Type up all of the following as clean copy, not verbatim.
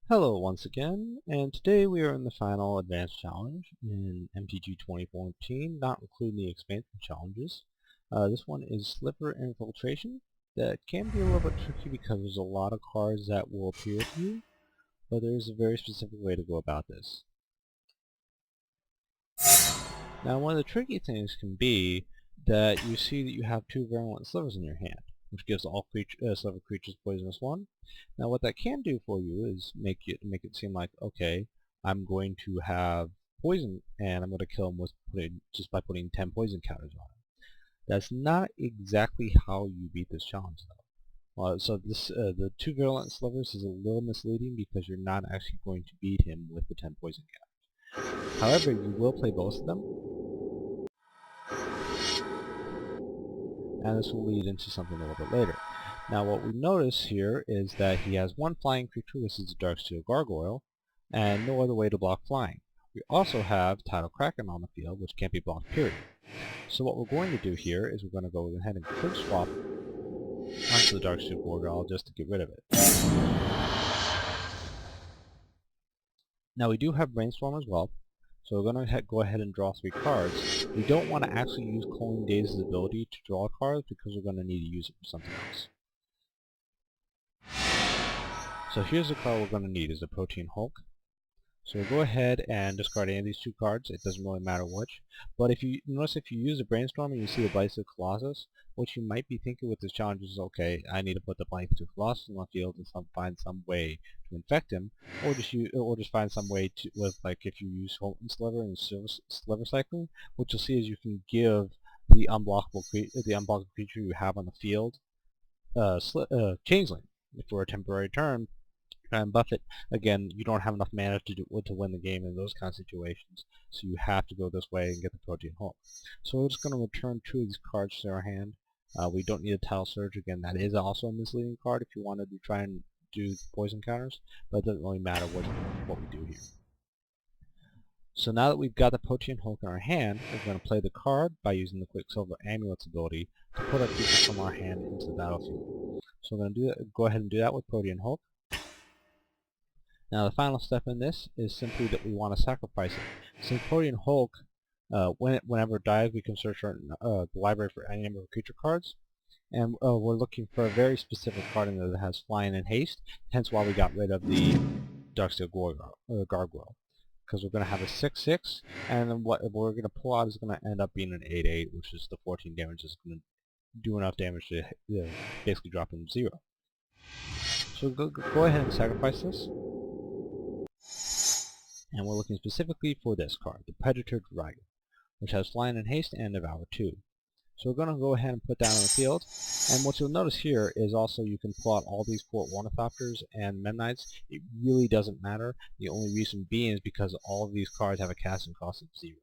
Hello once again, and today we are in the final advanced challenge in MTG 2014, not including the expansion challenges. This one is Sliver Infiltration. That can be a little bit tricky because there's a lot of cards that will appear to you, but there is a very specific way to go about this. Now one of the tricky things can be that you see that you have two virulent slivers in your hand, which gives all sliver creatures poisonous 1. Now what that can do for you is make it seem like, okay, I'm going to have poison and I'm going to kill him just by putting 10 poison counters on him. That's not exactly how you beat this challenge though. The two virulent slivers is a little misleading because you're not actually going to beat him with the 10 poison counters. However, you will play both of them, and this will lead into something a little bit later. Now what we notice here is that he has one flying creature, which is a Darksteel Gargoyle, and no other way to block flying. We also have Tidal Kraken on the field, which can't be blocked, period. So what we're going to do here is we're going to go ahead and quick swap onto the Darksteel Gargoyle just to get rid of it. Now we do have Brainstorm as well, so we're going to go ahead and draw 3 cards. We don't want to actually use Culling Daze's ability to draw cards because we're going to need to use it for something else. So here's the card we're going to need, is the Protean Hulk. So we'll go ahead and discard any of these 2 cards. It doesn't really matter which. But if you notice, if you use a Brainstorm and you see the Blythe Colossus, what you might be thinking with this challenge is, okay, I need to put the Blythe Colossus on the field and find some way to infect him, or just find some way to, if you use Holton Sliver and Sliver Cycling, what you'll see is you can give the unblockable creature you have on the field Changeling for a temporary turn, and buff it. Again, you don't have enough mana to win the game in those kind of situations, so you have to go this way and get the Protean Hulk. So we're just going to return 2 of these cards to our hand. We don't need a Tidal Surge. Again, that is also a misleading card if you wanted to try and do poison counters, but it doesn't really matter what we do here. So now that we've got the Protean Hulk in our hand, we're going to play the card by using the Quicksilver Amulet's ability to put our creatures from our hand into the battlefield. So we're going to go ahead and do that with Protean Hulk. Now the final step in this is simply that we want to sacrifice it. Since Protean Hulk, whenever it dies, we can search the library for any number of creature cards, and we're looking for a very specific card in there that has flying and haste, hence why we got rid of the Darksteel Gargoyle. Because we're going to have a 6/6, and then what we're going to pull out is going to end up being an 8/8, which is the 14 damage is going to do enough damage to basically drop him 0. So go ahead and sacrifice this. And we're looking specifically for this card, the Predator Dragon, which has Flying and Haste and Devour 2. So we're going to go ahead and put that on the field, and what you'll notice here is also you can pull out all these Court Ornithopters and Mennonites. It really doesn't matter. The only reason being is because all of these cards have a casting cost of 0.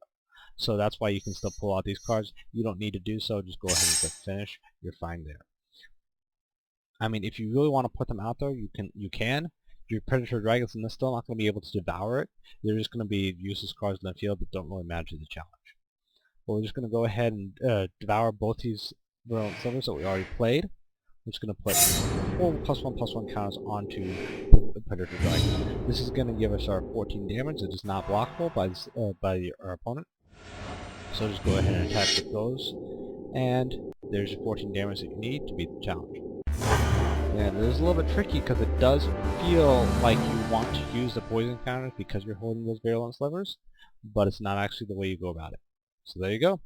So that's why you can still pull out these cards. You don't need to do so, just go ahead and click Finish. You're fine there. I mean, if you really want to put them out there, you can. Your Predator Dragons are still not going to be able to devour it. They're just going to be useless cards in the field that don't really matter to the challenge. But we're just going to go ahead and devour both these virulent slivers that we already played. We're just going to put 4 +1/+1 counters onto the Predator Dragon. This is going to give us our 14 damage that is not blockable by our opponent. So just go ahead and attack with those, and there's your 14 damage that you need to beat the challenge. And it is a little bit tricky because it does feel like you want to use the poison counter because you're holding those virulent slivers, but it's not actually the way you go about it. So there you go.